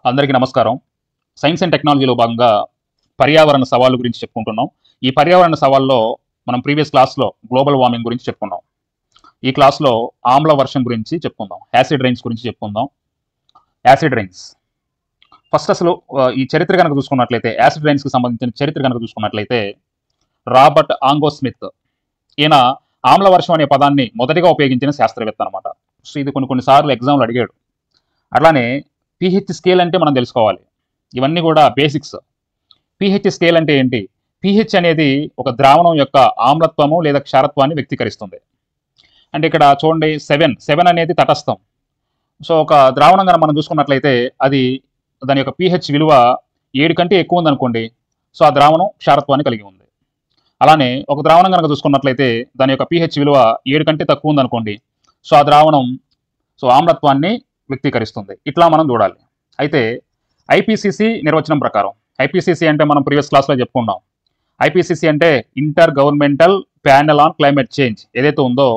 అందరికీ నమస్కారం. Science and టెక్నాలజీలో భాగంగా పర్యావరణ సవాళ్ళ గురించి చెప్పుకుంటున్నాం. ఈ పర్యావరణ సవాల్లో మనం ప్రీవియస్ క్లాస్‌లో గ్లోబల్ వార్మింగ్ గురించి చెప్పుకున్నాం. ఈ క్లాస్‌లో ఆమ్ల వర్షం గురించి చెప్పుకుందాం. యాసిడ్ రైన్స్ గురించి చెప్పుకుందాం. Acid rains. ఫస్ట్ అసలు ఈ చరిత్ర గనక చూసుకున్నట్లయితే యాసిడ్ రైన్స్‌కి సంబంధించిన చరిత్ర గనక చూసుకున్నట్లయితే రాబర్ట్ ఆంగో స్మిత్ ఈయన ఆమ్ల వర్షం అనే పదాన్ని మొదటిగా ఉపయోగించిన శాస్త్రవేత్త అనమాట. సో ఇది కొన్ని సార్లు ఎగ్జామ్‌లో అడిగాడు. అట్లానే పీహెచ్ స్కేల్ అంటే మనం తెలుసుకోవాలి. ఇవన్నీ కూడా బేసిక్స్. పీహెచ్ స్కేల్ అంటే ఏంటి? పీహెచ్ అనేది ఒక ద్రావణం యొక్క ఆమ్లత్వము లేదా క్షారత్వాన్ని వ్యక్తీకరిస్తుంది. అంటే ఇక్కడ చూడండి 7 అనేది తటస్థం. సో ఒక ద్రావణం కనుక మనం చూసుకున్నట్లయితే అది దాని యొక్క పీహెచ్ విలువ 7 కంటే ఎక్కువ ఉందనుకోండి. సో ఆ ద్రావణం క్షారత్వాన్ని కలిగి ఉంది. అలానే ఒక ద్రావణం కనుక చూసుకున్నట్లయితే దాని యొక్క పీహెచ్ విలువ 7 కంటే తక్కువ ఉందనుకోండి. సో ఆ ద్రావణం ఆమ్లత్వాన్ని వ్యక్తీకరిస్తుంది. ఇట్లా మనం చూడాలి. అయితే ఐపీసీసీ నిర్వచనం ప్రకారం, ఐపీసీసీ అంటే మనం ప్రీవియస్ క్లాస్లో చెప్పుకున్నాం. ఐపీసీసీ అంటే inter governmental panel on climate change ఏదైతే ఉందో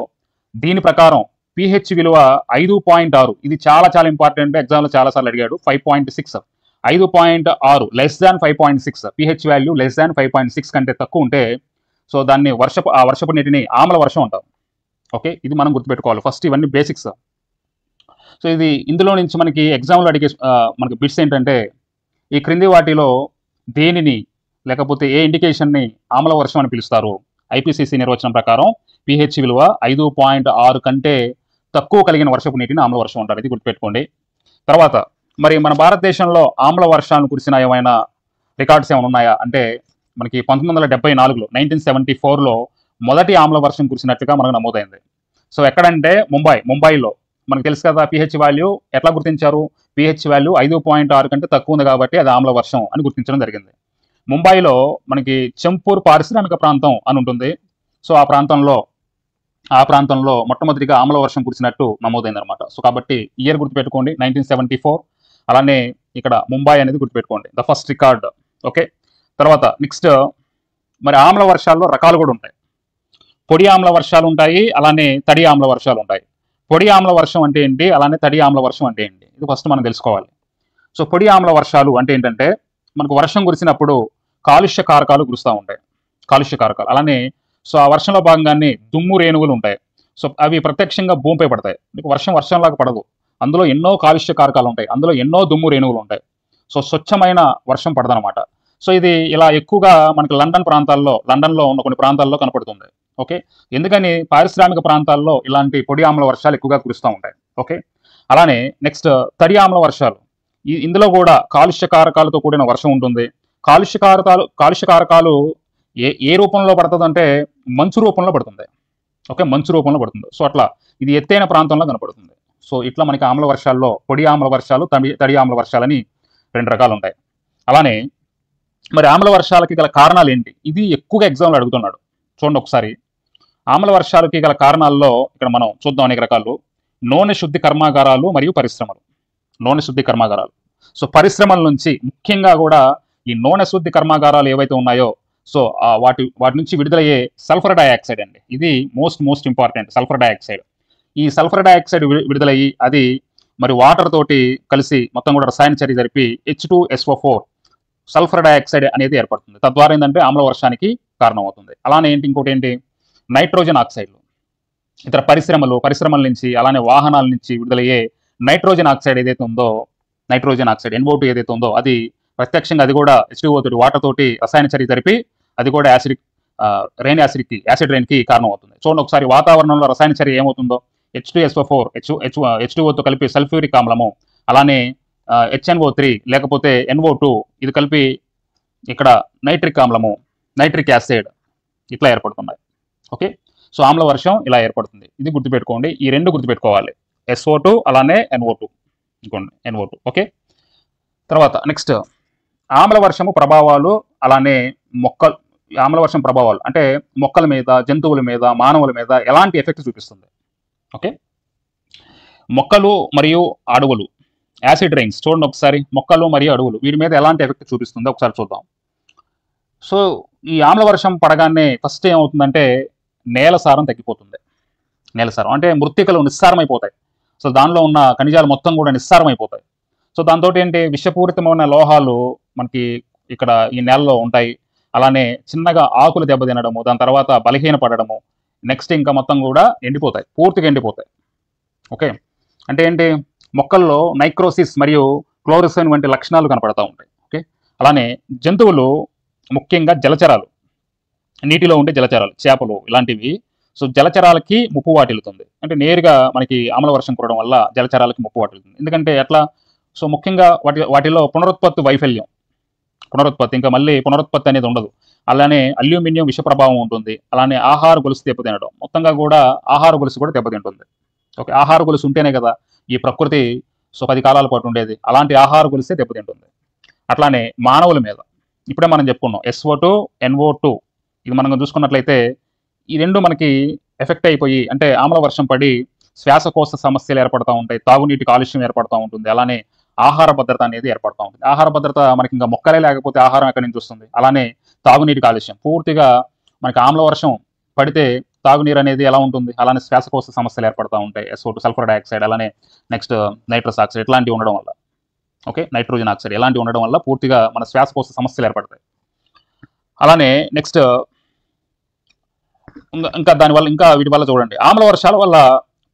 దీని ప్రకారం పీహెచ్ విలువ 5.6. ఇది చాలా ఇంపార్టెంట్. ఎగ్జామ్లో చాలాసార్లు అడిగాడు. 5.6 5.6 less than 5.6 pH value less than 5.6 కంటే తక్కువ ఉంటే సో దాన్ని వర్షపు నీటిని ఆమ్ల వర్షం అంటారు. ఓకే, ఇది మనం గుర్తుపెట్టుకోవాలి. ఫస్ట్ ఇవన్నీ బేసిక్స్. సో ఇది ఇందులో నుంచి మనకి ఎగ్జామ్లో అడిగే మనకి బిట్స్ ఏంటంటే ఈ క్రింది వాటిలో దేనిని లేకపోతే ఏ ఇండికేషన్ని ఆమ్ల వర్షం అని పిలుస్తారు? ఐపీసీసీ నిర్వచనం ప్రకారం పీహెచ్ విలువ 5.6 కంటే తక్కువ కలిగిన వర్షపు నీటిని ఆమ్ల వర్షం అంటారు. ఇది గుర్తుపెట్టుకోండి. తర్వాత మరి మన భారతదేశంలో ఆమ్ల వర్షాలు కురిసిన ఏమైనా రికార్డ్స్ ఏమైనా ఉన్నాయా అంటే మనకి 1974లో 1974లో మొదటి ఆమ్ల వర్షం కురిసినట్టుగా మనకు నమోదైంది. సో ఎక్కడంటే ముంబైలో మనకు తెలుసు కదా పీహెచ్ వాల్యూ ఎట్లా గుర్తించారు? పీహెచ్ వాల్యూ 5.6 కంటే తక్కువ ఉంది కాబట్టి అది ఆమ్ల వర్షం అని గుర్తించడం జరిగింది. ముంబైలో మనకి చెంపూర్ పారిశ్రామిక ప్రాంతం అని ఉంటుంది. సో ఆ ప్రాంతంలో మొట్టమొదటిగా ఆమ్ల వర్షం కురిసినట్టు నమోదైంది అనమాట. సో కాబట్టి ఇయర్ గుర్తుపెట్టుకోండి 1974. అలానే ఇక్కడ ముంబై అనేది గుర్తుపెట్టుకోండి, ద ఫస్ట్ రికార్డ్. ఓకే, తర్వాత నెక్స్ట్ మరి ఆమ్ల వర్షాల్లో రకాలు కూడా ఉంటాయి. పొడి ఆమ్ల వర్షాలు ఉంటాయి, అలానే తడి ఆమ్ల వర్షాలు ఉంటాయి. పొడి ఆమ్ల వర్షం అంటే ఏంటి, అలానే తడి ఆమ్ల వర్షం అంటే ఏంటి, ఇది ఫస్ట్ మనం తెలుసుకోవాలి. సో పొడి ఆమ్ల వర్షాలు అంటే ఏంటంటే మనకు వర్షం కురిసినప్పుడు కాలుష్య కారకాలు కురుస్తూ ఉంటాయి. కాలుష్య కారకాలు అలానే సో ఆ వర్షంలో భాగంగానే దుమ్ము రేణువులు ఉంటాయి. సో అవి ప్రత్యక్షంగా భూమిపై పడతాయి. మీకు వర్షంలాగా పడదు. అందులో ఎన్నో కాలుష్య కారకాలు ఉంటాయి, అందులో ఎన్నో దుమ్ము రేణువులు ఉంటాయి. సో స్వచ్ఛమైన వర్షం పడదనమాట. సో ఇది ఇలా ఎక్కువగా మనకి లండన్లో ఉన్న కొన్ని ప్రాంతాల్లో కనపడుతుంది. ఓకే, ఎందుకని పారిశ్రామిక ప్రాంతాల్లో ఇలాంటి పొడి ఆమ్ల వర్షాలు ఎక్కువగా కురుస్తూ ఉంటాయి. ఓకే, అలానే నెక్స్ట్ తడి ఆమ్ల వర్షాలు. ఇందులో కూడా కాలుష్య కారకాలతో కూడిన వర్షం ఉంటుంది. కాలుష్య కారకాలు ఏ రూపంలో పడుతుంది అంటే మంచు రూపంలో పడుతుంది. ఓకే, మంచు రూపంలో పడుతుంది. సో అట్లా ఇది ఎత్తైన ప్రాంతంలో కనపడుతుంది. సో ఇట్లా మనకి ఆమ్ల వర్షాల్లో పొడి ఆమ్ల వర్షాలు, తడి ఆమ్ల వర్షాలని 2 రకాలు ఉంటాయి. అలానే మరి ఆమ్ల వర్షాలకి గల కారణాలు ఏంటి? ఇది ఎక్కువగా ఎగ్జామ్లో అడుగుతున్నాడు. చూడండి ఒకసారి. ఆమ్ల వర్షాలకి గల కారణాల్లో ఇక్కడ మనం చూద్దాం అనేక రకాలు. నూనె శుద్ధి కర్మాగారాలు మరియు పరిశ్రమలు. నూనె శుద్ధి కర్మాగారాలు. సో పరిశ్రమల నుంచి ముఖ్యంగా కూడా ఈ నూనె శుద్ధి కర్మాగారాలు ఏవైతే ఉన్నాయో సో వాటి నుంచి విడుదలయ్యే సల్ఫర్ డైఆక్సైడ్ అండి. ఇది మోస్ట్ ఇంపార్టెంట్. Sulphur dioxide. ఈ సల్ఫర్ డైఆక్సైడ్ విడుదలయ్యి అది మరి వాటర్ తోటి కలిసి మొత్తం కూడా రసాయన చర్య జరిపి H2SO4 సల్ఫర్ డైఆక్సైడ్ అనేది ఏర్పడుతుంది. తద్వారా ఏంటంటే ఆమ్ల వర్షానికి కారణమవుతుంది. అలానే ఇంకోటి ఏంటి, నైట్రోజన్ ఆక్సైడ్లు. ఇతర పరిశ్రమల నుంచి అలానే వాహనాల నుంచి విడుదలయ్యే నైట్రోజన్ ఆక్సైడ్ ఏదైతే ఉందో, నైట్రోజన్ ఆక్సైడ్ NO2 ఏదైతే ఉందో అది ప్రత్యక్షంగా అది కూడా H2O తోటి వాటర్ తోటి రసాయన చర్య జరిపి అది కూడా యాసిడ్ రైన్కి కారణం అవుతుంది. చూడండి ఒకసారి వాతావరణంలో రసాయన చర్య ఏమవుతుందో H2SO4 H2O కలిపి సల్ఫ్యూరిక్ ఆమ్లము, అలానే HNO3 లేకపోతే NO2 ఇది కలిపి ఇక్కడ నైట్రిక్ ఆమ్లము, నైట్రిక్ యాసిడ్ ఇట్లా ఏర్పడుతున్నాయి. ఓకే, సో ఆమ్ల వర్షం ఇలా ఏర్పడుతుంది. ఇది గుర్తుపెట్టుకోండి. ఈ 2 గుర్తుపెట్టుకోవాలి, SO2 అలానే NO2. ఇంకోండి NO2. ఓకే, తర్వాత నెక్స్ట్ ఆమ్ల వర్షము ప్రభావాలు. అలానే ఆమ్ల వర్షం ప్రభావాలు అంటే మొక్కల మీద, జంతువుల మీద, మానవుల మీద ఎలాంటి ఎఫెక్ట్ చూపిస్తుంది? ఓకే, మొక్కలు మరియు అడవులు, యాసిడ్ రైన్స్. చూడండి ఒకసారి, మొక్కలు మరియు అడవులు వీటి మీద ఎలాంటి ఎఫెక్ట్ చూపిస్తుందో ఒకసారి చూద్దాం. సో ఈ ఆమ్ల వర్షం పడగానే ఫస్ట్ ఏమవుతుందంటే నేల సారం తగ్గిపోతుంది. నేల సారం అంటే మృత్తికలు నిస్సారమైపోతాయి. సో దానిలో ఉన్న ఖనిజాలు మొత్తం కూడా నిస్సారమైపోతాయి. సో దాంతో ఏంటి విషపూరితమైన లోహాలు మనకి ఇక్కడ ఈ నేలలో ఉంటాయి. అలానే చిన్నగా ఆకులు దెబ్బతినడము, దాని తర్వాత బలహీన పడడము, నెక్స్ట్ ఇంకా మొత్తం కూడా ఎండిపోతాయి, పూర్తిగా ఎండిపోతాయి. ఓకే, అంటే ఏంటి, మొక్కల్లో నైక్రోసిస్ మరియు క్లోరోసిన్ వంటి లక్షణాలు కనపడతా ఉంటాయి. ఓకే, అలానే జంతువులు, ముఖ్యంగా జలచరాలు, నీటిలో ఉండే జలచరాలు, చేపలు ఇలాంటివి, సో జలచరాలకి ముప్పు వాటిల్లుతుంది. అంటే నేరుగా మనకి ఆమ్ల వర్షం కురవడం వల్ల జలచరాలకి ముప్పు వాటిల్లుతుంది. ఎందుకంటే ఎట్లా, సో ముఖ్యంగా వాటిలో పునరుత్పత్తి వైఫల్యం, పునరుత్పత్తి ఇంకా మళ్ళీ పునరుత్పత్తి అనేది ఉండదు. అలానే అల్యూమినియం విష ప్రభావం ఉంటుంది. అలానే ఆహార గొలుసు దెబ్బతినడం, మొత్తంగా కూడా ఆహార గొలుసు కూడా దెబ్బతింటుంది. ఓకే, ఆహార గొలుసు ఉంటేనే కదా ఈ ప్రకృతి సో 10 కాలాల పాటు ఉండేది. అలాంటి ఆహార గొలుసే దెబ్బతింటుంది. అట్లానే మానవుల మీద ఇప్పుడే మనం చెప్పుకున్నాం, SO2, NO2, ఇది మనం చూసుకున్నట్లయితే ఈ రెండు మనకి ఎఫెక్ట్ అయిపోయి, అంటే ఆమ్ల వర్షం పడి శ్వాసకోశ సమస్యలు ఏర్పడతా ఉంటాయి, తాగునీటి కాలుష్యం ఏర్పడతా ఉంటుంది, అలానే ఆహార భద్రత అనేది ఏర్పడతా ఉంటుంది. ఆహార భద్రత మనకి ఇంకా మొక్కలే లేకపోతే ఆహారం ఎక్కడి నుంచి వస్తుంది. అలానే తాగునీటి కాలుష్యం, పూర్తిగా మనకి ఆమ్ల వర్షం పడితే తాగునీరు అనేది ఎలా ఉంటుంది, అలానే శ్వాసకోశ సమస్యలు ఏర్పడతా ఉంటాయి. SO2, సల్ఫర్ డైఆక్సైడ్, అలానే నెక్స్ట్ నైట్రస్ ఆక్సైడ్ ఇట్లాంటివి ఉండడం వల్ల, ఓకే, నైట్రోజన్ ఆక్సైడ్ ఇలాంటివి ఉండడం వల్ల పూర్తిగా మన శ్వాసకోశ సమస్యలు ఏర్పడతాయి. అలానే నెక్స్ట్ ఇంకా దానివల్ల ఇంకా వీటి వల్ల చూడండి, ఆమ్ల వర్షాల వల్ల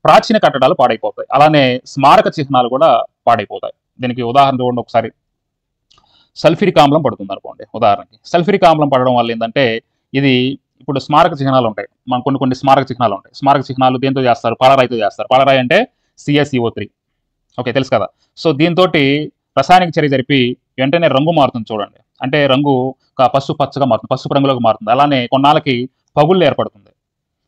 ప్రాచీన కట్టడాలు పాడైపోతాయి, అలానే స్మారక చిహ్నాలు కూడా పాడైపోతాయి. దీనికి ఉదాహరణ చూడండి ఒకసారి, సల్ఫ్యూరిక్ ఆమ్లం పడుతుంది అనుకోండి. ఉదాహరణకి సల్ఫ్యూరిక్ ఆమ్లం పడడం వల్ల ఏంటంటే, ఇది ఇప్పుడు స్మారక చిహ్నాలు ఉంటాయి, మన కొన్ని స్మారక చిహ్నాలు ఉంటాయి. స్మారక చిహ్నాలు దేంతో చేస్తారు, పాలరాయితో చేస్తారు. పాలరాయి అంటే CaCO3, ఓకే, తెలుసు కదా. సో దీంతో రసాయనిక చర్య జరిపి వెంటనే రంగు మారుతుంది చూడండి, అంటే రంగు పసుపు పచ్చగా మారుతుంది, పసుపు రంగులోకి మారుతుంది. అలానే కొన్నాళ్ళకి పగుళ్ళు ఏర్పడుతుంది.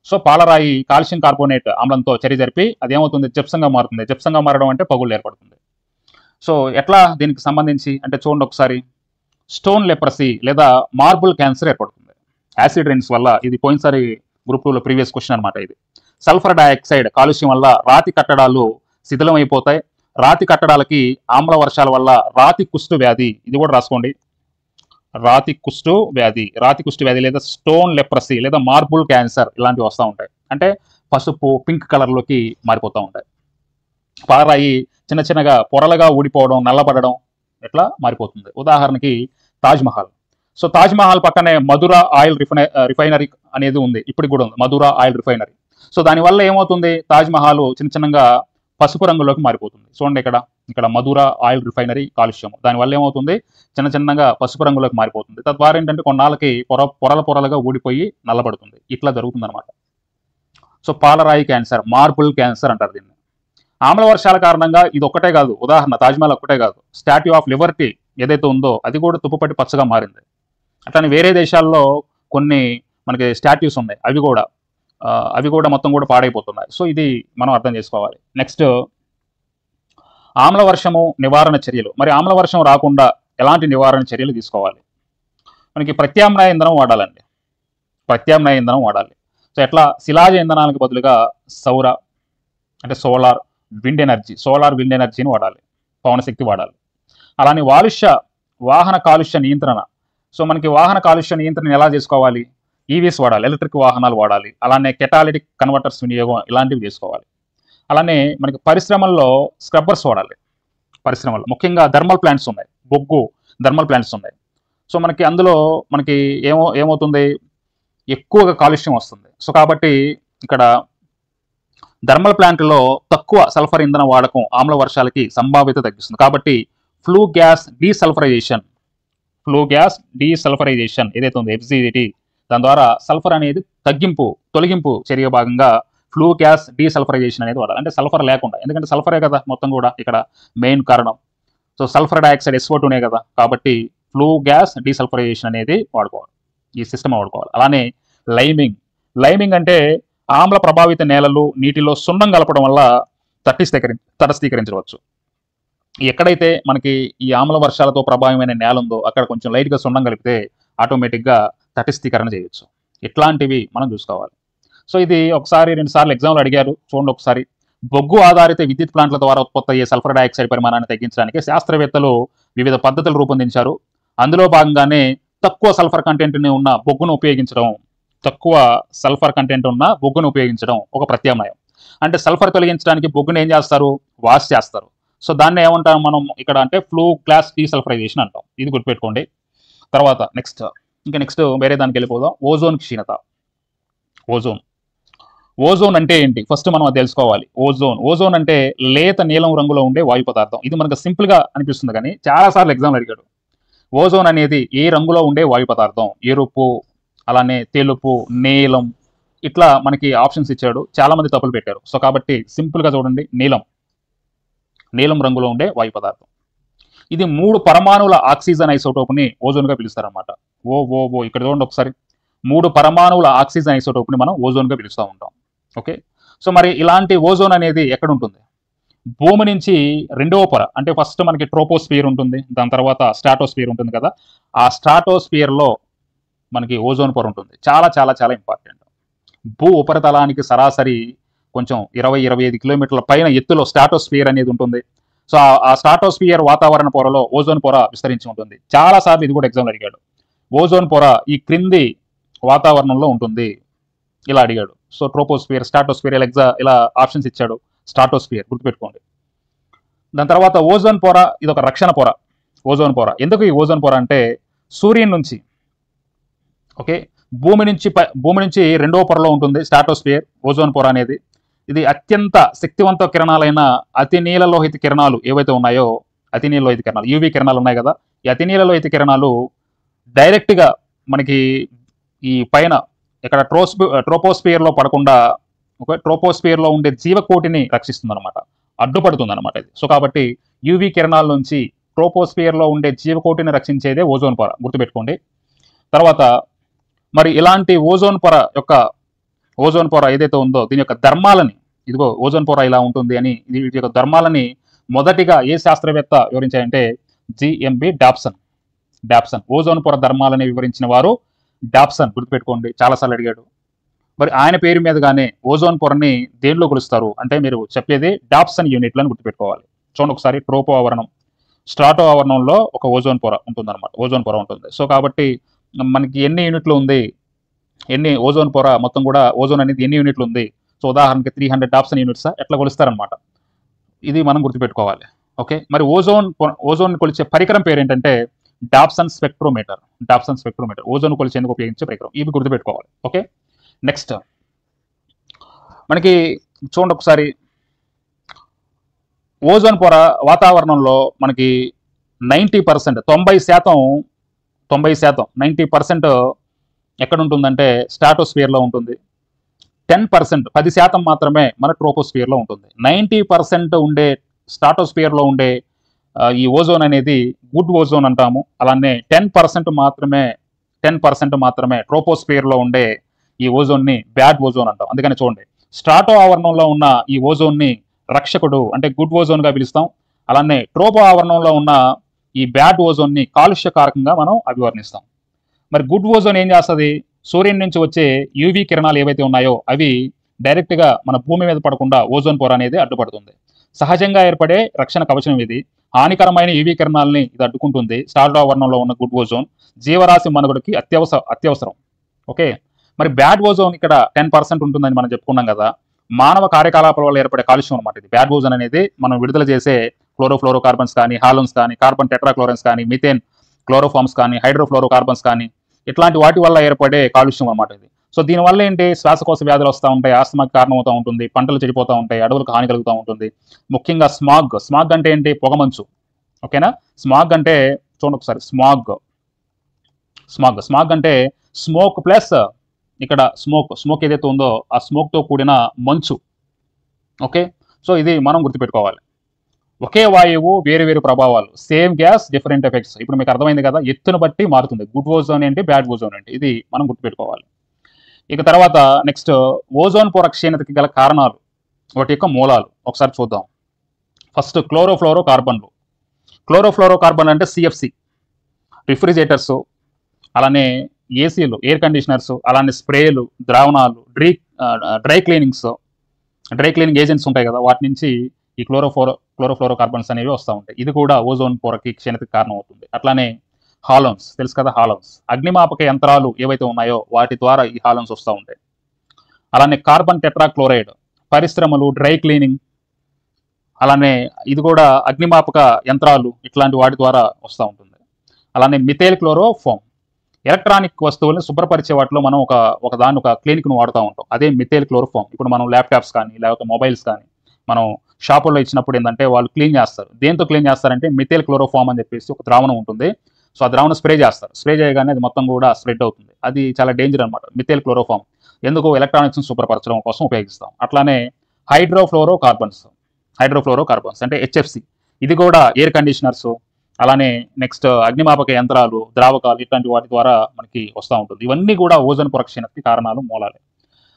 సో పాలరాయి కాల్షియం కార్బోనేట్ ఆమ్లంతో చర్య జరిపి అది ఏమవుతుంది, జప్సంగా మారుతుంది. జప్సంగా మారడం అంటే పగుళ్ళు ఏర్పడుతుంది. సో ఎట్లా దీనికి సంబంధించి అంటే చూడండి ఒకసారి, స్టోన్ లెప్రసీ లేదా మార్బుల్ క్యాన్సర్ ఏర్పడుతుంది యాసిడ్ రైన్స్ వల్ల. ఇది పోయినసారి గ్రూప్ 2లో ప్రీవియస్ క్వశ్చన్ అనమాట. ఇది సల్ఫర్ డైఆక్సైడ్ కాలుష్యం వల్ల రాతి కట్టడాలు శిథిలం అయిపోతాయి. రాతి కట్టడాలకి ఆమ్ల వర్షాల వల్ల రాతి కుష్టు వ్యాధి, ఇది కూడా రాసుకోండి, రాతి కుష్టు వ్యాధి లేదా స్టోన్ లెప్రసీ లేదా మార్బుల్ క్యాన్సర్ ఇలాంటివి వస్తూ ఉంటాయి. అంటే పసుపు పింక్ కలర్లోకి మారిపోతూ ఉంటాయి. పాలరాయి చిన్న చిన్నగా పొరలుగా ఊడిపోవడం, నల్లబడడం ఎట్లా మారిపోతుంది. ఉదాహరణకి తాజ్మహల్. సో తాజ్మహల్ పక్కనే మధురా ఆయిల్ రిఫైనరీ అనేది ఉంది, ఇప్పటికి కూడా ఉంది మధురా ఆయిల్ రిఫైనరీ. సో దానివల్ల ఏమవుతుంది, తాజ్మహల్ చిన్న చిన్నగా పసుపు రంగులోకి మారిపోతుంది. చూడండి ఇక్కడ మధురా ఆయిల్ రిఫైనరీ కాలుష్యం, దానివల్ల ఏమవుతుంది, చిన్న చిన్నగా పసుపు రంగులోకి మారిపోతుంది. తద్వారా ఏంటంటే కొన్నాళ్ళకి పొరలుగా ఊడిపోయి నల్లబడుతుంది. ఇట్లా జరుగుతుంది అనమాట. సో పాలరాయి క్యాన్సర్, మార్బుల్ క్యాన్సర్ అంటారు దీన్ని. ఆమ్ల వర్షాల కారణంగా ఇది ఒక్కటే కాదు, ఉదాహరణ తాజ్మహల్ ఒక్కటే కాదు, స్టాట్యూ ఆఫ్ లిబర్టీ ఏదైతే ఉందో అది కూడా తుప్పుపట్టి పచ్చగా మారింది. అట్లానే వేరే దేశాల్లో కొన్ని మనకి స్టాట్యూస్ ఉన్నాయి, అవి కూడా మొత్తం కూడా పాడైపోతున్నాయి. సో ఇది మనం అర్థం చేసుకోవాలి. నెక్స్ట్ ఆమ్ల వర్షము నివారణ చర్యలు. మరి ఆమ్ల వర్షం రాకుండా ఎలాంటి నివారణ చర్యలు తీసుకోవాలి? మనకి ప్రత్యామ్నాయ ఇంధనం వాడాలండి, ప్రత్యామ్నాయ ఇంధనం వాడాలి. సో ఎట్లా, శిలాజ ఇంధనాలకు బదులుగా సోలార్ విండ్ ఎనర్జీని వాడాలి, పవనశక్తి వాడాలి. అలానే వాహన కాలుష్య నియంత్రణ. సో మనకి వాహన కాలుష్య నియంత్రణ ఎలా చేసుకోవాలి, EVs వాడాలి, ఎలక్ట్రిక్ వాహనాలు వాడాలి. అలానే కెటాలిటిక్ కన్వర్టర్స్ వినియోగం ఇలాంటివి చేసుకోవాలి. అలానే మనకి పరిశ్రమల్లో స్క్రబ్బర్స్ వాడాలి. పరిశ్రమల్లో ముఖ్యంగా థర్మల్ ప్లాంట్స్ ఉన్నాయి, బొగ్గు థర్మల్ ప్లాంట్స్ ఉన్నాయి. సో అందులో మనకి ఏమవుతుంది, ఎక్కువగా కాలుష్యం వస్తుంది. సో కాబట్టి ఇక్కడ థర్మల్ ప్లాంట్లో తక్కువ సల్ఫర్ ఇంధన వాడకం ఆమ్ల వర్షాలకి సంభావ్యత తగ్గిస్తుంది. కాబట్టి ఫ్లూ గ్యాస్ డీసల్ఫరైజేషన్ ఏదైతే ఉందో FGD, దాని ద్వారా సల్ఫర్ అనేది తొలగింపు చర్య భాగంగా ఫ్లూ గ్యాస్ డీసల్ఫరైజేషన్ అనేది వాడాలి. అంటే సల్ఫర్ లేకుండా, ఎందుకంటే సల్ఫరే కదా మొత్తం కూడా ఇక్కడ మెయిన్ కారణం. సో సల్ఫర్ డైఆక్సైడ్ SO2నే కదా, కాబట్టి ఫ్లూ గ్యాస్ డీసల్ఫరైజేషన్ అనేది వాడుకోవాలి, ఈ సిస్టమ్ వాడుకోవాలి. అలానే లైమింగ్ అంటే ఆమ్ల ప్రభావిత నేలలు నీటిలో సున్నం కలపడం వల్ల తటస్థీకరించవచ్చు. ఎక్కడైతే మనకి ఈ ఆమ్ల వర్షాలతో ప్రభావమైన నేల ఉందో అక్కడ కొంచెం లైట్గా సున్నం కలిపితే ఆటోమేటిక్గా తటస్థీకరణ చేయొచ్చు. ఇట్లాంటివి మనం చూసుకోవాలి. సో ఇది ఒకసారి 2 సార్లు ఎగ్జామ్లో అడిగారు, చూడండి ఒకసారి. బొగ్గు ఆధారిత విద్యుత్ ప్లాంట్ల ద్వారా ఉత్పత్తి అయ్యే సల్ఫర్ డైఆక్సైడ్ పరిమాణాన్ని తగ్గించడానికి శాస్త్రవేత్తలు వివిధ పద్ధతులు రూపొందించారు. అందులో భాగంగానే తక్కువ సల్ఫర్ కంటెంట్ ఉన్న బొగ్గును ఉపయోగించడం ఒక ప్రత్యామ్నాయం. అంటే సల్ఫర్ తొలగించడానికి బొగ్గును ఏం చేస్తారు, వాష్ చేస్తారు. సో దాన్ని ఏమంటాం మనం ఇక్కడ అంటే ఫ్లూ గ్లాస్ డీసల్ఫరైజేషన్ అంటాం. ఇది గుర్తుపెట్టుకోండి. తర్వాత నెక్స్ట్ వేరే దానికి వెళ్ళిపోదాం. ఓజోన్ క్షీణత. ఓజోన్ అంటే ఏంటి ఫస్ట్ మనం అది తెలుసుకోవాలి. ఓజోన్ అంటే లేత నీలం రంగులో ఉండే వాయు పదార్థం. ఇది మనకు సింపుల్ గా అనిపిస్తుంది కానీ చాలాసార్లు ఎగ్జామ్ అడిగాడు. ఓజోన్ అనేది ఏ రంగులో ఉండే వాయు పదార్థం? ఎరుపు, అలానే తెలుపు, నీలం, ఇట్లా మనకి ఆప్షన్స్ ఇచ్చాడు. చాలా మంది తప్పులు పెట్టారు. సో కాబట్టి సింపుల్ గా చూడండి, నీలం రంగులో ఉండే వాయు పదార్థం. ఇది 3 పరమాణువుల ఆక్సిజన్ ఐసోటోప్ని ఓజోన్గా పిలుస్తారనమాట. ఇక్కడ చూడండి ఒకసారి, 3 పరమాణువుల ఆక్సిజన్ ఐసోటోప్ని మనం ఓజోన్గా పిలుస్తూ ఉంటాం. ఓకే, సో మరి ఇలాంటి ఓజోన్ అనేది ఎక్కడ ఉంటుంది? భూమి నుంచి రెండవ పొర, అంటే ఫస్ట్ మనకి ట్రోపోస్ఫియర్ ఉంటుంది, దాని తర్వాత స్ట్రాటోస్ఫియర్ ఉంటుంది కదా. ఆ స్ట్రాటోస్ఫియర్లో మనకి ఓజోన్ పొర ఉంటుంది. చాలా చాలా చాలా ఇంపార్టెంట్. భూ ఉపరితలానికి సరాసరి కొంచెం 20-25 కిలోమీటర్ల పైన ఎత్తులో స్ట్రాటోస్ఫియర్ అనేది ఉంటుంది. సో ఆ స్ట్రాటోస్ఫియర్ వాతావరణ పొరలో ఓజోన్ పొర విస్తరించి ఉంటుంది. చాలా సార్లు ఇది కూడా ఎగ్జామ్లో అడిగాడు. ఓజోన్ పొర ఈ క్రింది వాతావరణంలో ఉంటుంది, ఇలా అడిగాడు. సో ట్రోపోస్ఫియర్, స్ట్రాటోస్ఫియర్ ఇలా ఆప్షన్స్ ఇచ్చాడు. స్ట్రాటోస్ఫియర్ గుర్తుపెట్టుకోండి. దాని తర్వాత ఓజోన్ పొర, ఇది ఒక రక్షణ పొర. ఓజోన్ పొర ఎందుకు ఈ ఓజోన్ పొర అంటే, సూర్యుని నుంచి భూమి నుంచి రెండవ పొరలో ఉంటుంది స్ట్రాటోస్ఫియర్, ఓజోన్ పొర అనేది. ఇది అత్యంత శక్తివంత కిరణాలైన అతినీలలోహిత కిరణాలు ఏవైతే ఉన్నాయో, అతినీలలోహిత కిరణాలు, యూవీ కిరణాలు ఉన్నాయి కదా, ఈ అతినీలలోహిత కిరణాలు డైరెక్ట్గా మనకి ఈ పైన ఇక్కడ ట్రోపోస్ఫియర్లో పడకుండా ట్రోపోస్ఫియర్లో ఉండే జీవకోటిని రక్షిస్తుంది అనమాట, అడ్డుపడుతుంది అనమాట ఇది. సో కాబట్టి యూవీ కిరణాల నుంచి ట్రోపోస్ఫియర్లో ఉండే జీవకోటిని రక్షించేదే ఓజోన్ పొర, గుర్తుపెట్టుకోండి. తర్వాత మరి ఇలాంటి ఓజోన్ పొర ఏదైతే ఉందో దీని యొక్క ధర్మాలని, ఇదిగో ఓజోన్ పొర ఇలా ఉంటుంది అని వీటి యొక్క ధర్మాలని మొదటిగా ఏ శాస్త్రవేత్త వివరించారంటే జిఎంబి డాప్సన్. ఓజోన్ పొర ధర్మాలని వివరించిన వారు డాప్సన్, గుర్తుపెట్టుకోండి, చాలాసార్లు అడిగాడు. మరి ఆయన పేరు మీదగానే ఓజోన్ పొరని దేనిలో కొలుస్తారు అంటే మీరు చెప్పేది డాప్సన్ యూనిట్లు అని గుర్తుపెట్టుకోవాలి. చూడండి ఒకసారి, ట్రోపో ఆవరణం, స్ట్రాటో ఆవరణంలో ఒక ఓజోన్ పొర ఉంటుందన్నమాట, ఓజోన్ పొర ఉంటుంది. సో కాబట్టి మనకి ఎన్ని యూనిట్లు ఉంది, ఎన్ని ఓజోన్ పొర మొత్తం కూడా ఓజోన్ అనేది ఎన్ని యూనిట్లు ఉంది? సో ఉదాహరణకి 300 డాప్సన్ యూనిట్స్ ఎట్లా కొలుస్తారనమాట, ఇది మనం గుర్తుపెట్టుకోవాలి. ఓకే, మరి ఓజోన్ కొలిచే పరికరం పేరు ఏంటంటే డాప్సన్ స్పెక్ట్రోమీటర్. ఓజోన్ కొలిచేందుకు ఉపయోగించే పరికరం, ఇవి గుర్తుపెట్టుకోవాలి. ఓకే, నెక్స్ట్ మనకి చూడండి ఒకసారి, ఓజోన్ పొర వాతావరణంలో మనకి 90%, 90% ఎక్కడ ఉంటుందంటే స్ట్రాటోస్ఫియర్లో ఉంటుంది. 10% మాత్రమే మన ట్రోపోస్ఫియర్లో ఉంటుంది. 90% ఉండే స్ట్రాటోస్ఫియర్లో ఉండే ఈ ఓజోన్ అనేది గుడ్ ఓజోన్ అంటాము. అలానే 10% మాత్రమే ట్రోపోస్ఫియర్లో ఉండే ఈ ఓజోన్ని బ్యాడ్ ఓజోన్ అంటాం. అందుకని చూడండి, స్ట్రాటో ఆవరణంలో ఉన్న ఈ ఓజోన్ని రక్షకుడు అంటే గుడ్ ఓజోన్గా పిలుస్తాం. అలానే ట్రోపో ఆవరణంలో ఉన్న ఈ బ్యాడ్ ఓజోన్ని కాలుష్యకారకంగా మనం అభివర్ణిస్తాం. మరి గుడ్ ఓజోన్ ఏం చేస్తుంది? సూర్యుని నుంచి వచ్చే యూవీ కిరణాలు ఏవైతే ఉన్నాయో అవి డైరెక్ట్గా మన భూమి మీద పడకుండా ఓజోన్ పొర అనేది అడ్డుపడుతుంది. సహజంగా ఏర్పడే రక్షణ కవచం ఇది. హానికరమైన యూవీ కిరణాలని ఇది అడ్డుకుంటుంది. స్టార్డో ఆవరణంలో ఉన్న గుడ్ ఓజోన్ జీవరాశి మనుగడకి అత్యవసరం. ఓకే, మరి బ్యాడ్ ఓజోన్ ఇక్కడ 10% ఉంటుందని మనం చెప్పుకున్నాం కదా. మానవ కార్యకలాపాల వల్ల ఏర్పడే కాలుష్యం అనమాట ఇది. బ్యాడ్ ఓజోన్ అనేది మనం విడుదల చేసే క్లోరోఫ్లోరోకార్బన్స్ కానీ, హాలోన్స్ కానీ, కార్బన్ టెట్రాక్లోరెన్స్ కానీ, మిథేన్ క్లోరోఫార్మ్స్ కానీ, హైడ్రోఫ్లోరోకార్బన్స్ కానీ, ఇట్లాంటి వాటి వల్ల ఏర్పడే కాలుష్యం అనమాట ఇది. సో దీనివల్ల ఏంటి, శ్వాసకోశ వ్యాధులు వస్తూ ఉంటాయి, ఆస్తమాకి కారణమవుతూ ఉంటుంది, పంటలు చెడిపోతూ ఉంటాయి, అడవులకు హాని కలుగుతూ ఉంటుంది. ముఖ్యంగా స్మాగ్ అంటే ఏంటి? పొగమంచు. ఓకేనా, స్మాగ్ అంటే చూడండి ఒకసారి, స్మాగ్ అంటే స్మోక్ ప్లస్ ఇక్కడ స్మోక్ ఏదైతే ఉందో ఆ స్మోక్తో కూడిన మంచు. ఓకే, సో ఇది మనం గుర్తుపెట్టుకోవాలి. ఒకే వాయువు వేరు వేరు ప్రభావాలు, సేమ్ గ్యాస్ డిఫరెంట్ ఎఫెక్ట్స్. ఇప్పుడు మీకు అర్థమైంది కదా, ఎత్తును బట్టి మారుతుంది. గుడ్ ఓజోన్ ఏంటి, బ్యాడ్ ఓజోన్ ఏంటి, ఇది మనం గుర్తుపెట్టుకోవాలి. ఇక తర్వాత నెక్స్ట్, ఓజోన్ పొర క్షీణతకి గల కారణాలు, వాటి యొక్క మూలాలు ఒకసారి చూద్దాం. ఫస్ట్ క్లోరోఫ్లోరోకార్బన్ అంటే CFC, రిఫ్రిజిరేటర్స్, అలానే ఏసీలు, ఎయిర్ కండిషనర్స్, అలానే స్ప్రేలు, ద్రావణాలు, డ్రై క్లీనింగ్ ఏజెంట్స్ ఉంటాయి కదా, వాటి నుంచి ఈ క్లోరోఫ్లోరోకార్బన్స్ అనేవి వస్తూ ఉంటాయి. ఇది కూడా ఓజోన్ పొరకి క్షీణతకి కారణం అవుతుంది. అట్లానే హాలోన్స్, తెలుసు కదా, అగ్నిమాపక యంత్రాలు ఏవైతే ఉన్నాయో వాటి ద్వారా ఈ హాలోన్స్ వస్తూ ఉంటాయి. అలానే కార్బన్ టెట్రాక్లోరైడ్, పరిశ్రమలు, డ్రై క్లీనింగ్, అలానే ఇది కూడా అగ్నిమాపక యంత్రాలు ఇట్లాంటి వాటి ద్వారా వస్తూ ఉంటుంది. అలానే మిథైల్ క్లోరోఫామ్, ఎలక్ట్రానిక్ వస్తువుల్ని శుభ్రపరిచే వాటిలో మనం ఒక క్లినిక్ను వాడుతూ ఉంటాం. అదే మిథైల్ క్లోరోఫామ్. ఇప్పుడు మనం ల్యాప్టాప్స్ కానీ లేకపోతే మొబైల్స్ కానీ మనం షాపుల్లో ఇచ్చినప్పుడు ఏంటంటే వాళ్ళు క్లీన్ చేస్తారు. దేంతో క్లీన్ చేస్తారంటే మిథైల్ క్లోరోఫామ్ అని చెప్పేసి ఒక ద్రావణం ఉంటుంది. సో ఆ ద్రావణం స్ప్రే చేస్తారు. స్ప్రే చేయగానే అది మొత్తం కూడా స్ప్రెడ్ అవుతుంది. అది చాలా డేంజర్ అనమాట మిథైల్ క్లోరోఫామ్. ఎందుకు ఎలక్ట్రానిక్స్ని శుభ్రపరచడం కోసం ఉపయోగిస్తాం. అట్లానే హైడ్రోఫ్లోరోకార్బన్స్ అంటే హెచ్ఎఫ్సి, ఇది కూడా ఎయిర్ కండిషనర్స్, అలానే నెక్స్ట్ అగ్నిమాపక యంత్రాలు, ద్రావకాలు ఇట్లాంటి వాటి ద్వారా మనకి వస్తూ ఉంటుంది. ఇవన్నీ కూడా ఓజోన్ పొరక్షీణతకి కారణాలు, మూలాలే.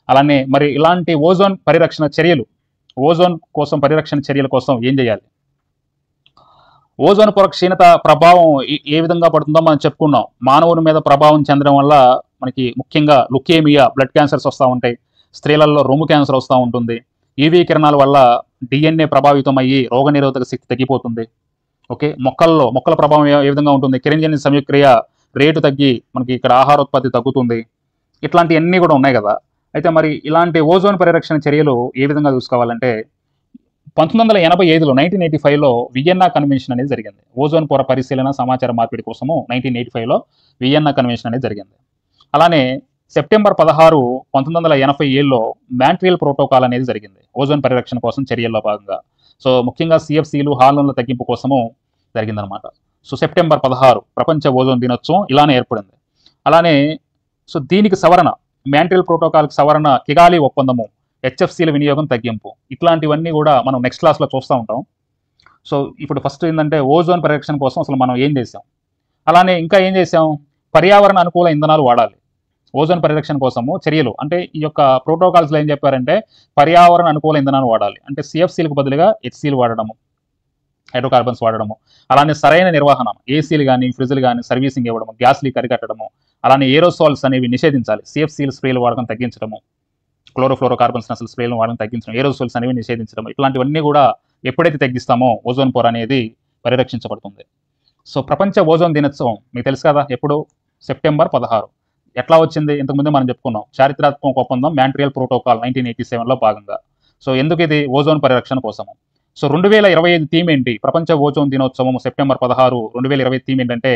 అలానే మరి ఇలాంటి ఓజోన్ పరిరక్షణ చర్యల కోసం ఏం చేయాలి? ఓజోన్ పొరక్షీణత ప్రభావం ఏ విధంగా పడుతుందో మనం చెప్పుకున్నాం. మానవుని మీద ప్రభావం చెందడం వల్ల మనకి ముఖ్యంగా లుకేమియా, బ్లడ్ క్యాన్సర్స్ వస్తూ ఉంటాయి. స్త్రీలలో రొమ్ము క్యాన్సర్ వస్తూ ఉంటుంది. యూవీ కిరణాల వల్ల డిఎన్ఏ ప్రభావితం అయ్యి రోగనిరోధక శక్తి తగ్గిపోతుంది. ఓకే, మొక్కల ప్రభావం ఏ విధంగా ఉంటుంది? కిరణజన్య సంయుక్రియ రేటు తగ్గి మనకి ఇక్కడ ఆహారోత్పత్తి తగ్గుతుంది. ఇట్లాంటివన్నీ కూడా ఉన్నాయి కదా. అయితే మరి ఇలాంటి ఓజోన్ పరిరక్షణ చర్యలు ఏ విధంగా చూసుకోవాలంటే 1985లో 1985లో వియన్నా కన్వెన్షన్ అనేది జరిగింది. ఓజోన్ పొర పరిశీలన సమాచార మార్పిడి కోసము 1985లో వియన్నా కన్వెన్షన్ అనేది జరిగింది. అలానే సెప్టెంబర్ 16, 1987లో మాంట్రియల్ ప్రోటోకాల్ అనేది జరిగింది ఓజోన్ పరిరక్షణ కోసం చర్యల్లో భాగంగా. సో ముఖ్యంగా సిఎఫ్సీలు, హార్మోన్ల తగ్గింపు కోసము జరిగిందనమాట. సో సెప్టెంబర్ 16 ప్రపంచ ఓజోన్ దినోత్సవం ఇలానే ఏర్పడింది. అలానే సో దీనికి సవరణ, మాంట్రియల్ ప్రోటోకాల్కి సవరణ కిగాలి ఒప్పందము, హెచ్ఎఫ్సీల వినియోగం తగ్గింపు, ఇట్లాంటివన్నీ కూడా మనం నెక్స్ట్ క్లాస్లో చూస్తూ ఉంటాం. సో ఇప్పుడు ఫస్ట్ ఏంటంటే ఓజోన్ పరిరక్షణ కోసం అసలు మనం ఏం చేసాం, అలానే ఇంకా ఏం చేసాం, పర్యావరణ అనుకూల ఇంధనాలు వాడాలి ఓజోన్ పరిరక్షణ కోసము చర్యలు. అంటే ఈ యొక్క ప్రోటోకాల్స్లో ఏం చెప్పారంటే పర్యావరణ అనుకూల ఇంధనాలు వాడాలి. అంటే సిఎఫ్సీలకు బదులుగా హెచ్సీలు వాడడము, హైడ్రోకార్బన్స్ వాడడము, అలానే సరైన నిర్వహణ, ఏసీలు కానీ ఫ్రిడ్జ్లు కానీ సర్వీసింగ్ ఇవ్వడము, గ్యాస్ లీక్ అరికట్టడము, అలానే ఏరోసాల్స్ అనేవి నిషేధించాలి. సిఎఫ్సీలు స్ప్రేలు వాడకం తగ్గించడము, క్లోరోఫ్లోరోకార్బన్స్ అసలు స్ప్రేలను వాడడం తగ్గించడం, ఏరోసాల్స్ అనేవి నిషేధించడం, ఇట్లాంటివన్నీ కూడా ఎప్పుడైతే తగ్గిస్తామో ఓజోన్ పొర అనేది పరిరక్షించబడుతుంది. సో ప్రపంచ ఓజోన్ దినోత్సవం మీకు తెలుసు కదా, ఎప్పుడు? సెప్టెంబర్ 16. ఎట్లా వచ్చింది? ఇంతకుముందే మనం చెప్పుకున్నాం, చారిత్రాత్మక ఒప్పందం మాంట్రియల్ ప్రోటోకాల్ 1987లో భాగంగా. సో ఎందుకు ఇది? ఓజోన్ పరిరక్షణ కోసము. సో 2025 థీమ్ ఏంటి? ప్రపంచ ఓజోన్ దినోత్సవం సెప్టెంబర్ 16, 2025 థీమ్ ఏంటంటే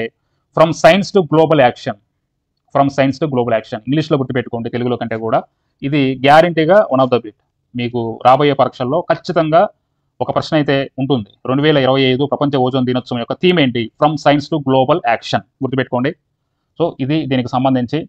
from science to global action. ఇంగ్లీష్లో గుర్తుపెట్టుకోండి, తెలుగులో కంటే కూడా ఇది గ్యారంటీగా వన్ ఆఫ్ ద బిట్. మీకు రాబోయే పరీక్షల్లో ఖచ్చితంగా ఒక ప్రశ్న అయితే ఉంటుంది. 2025 ప్రపంచ ఓజోన్ దినోత్సవం యొక్క థీమ్ ఏంటి? From science to global action. గుర్తుపెట్టుకోండి. సో ఇది దీనికి సంబంధించి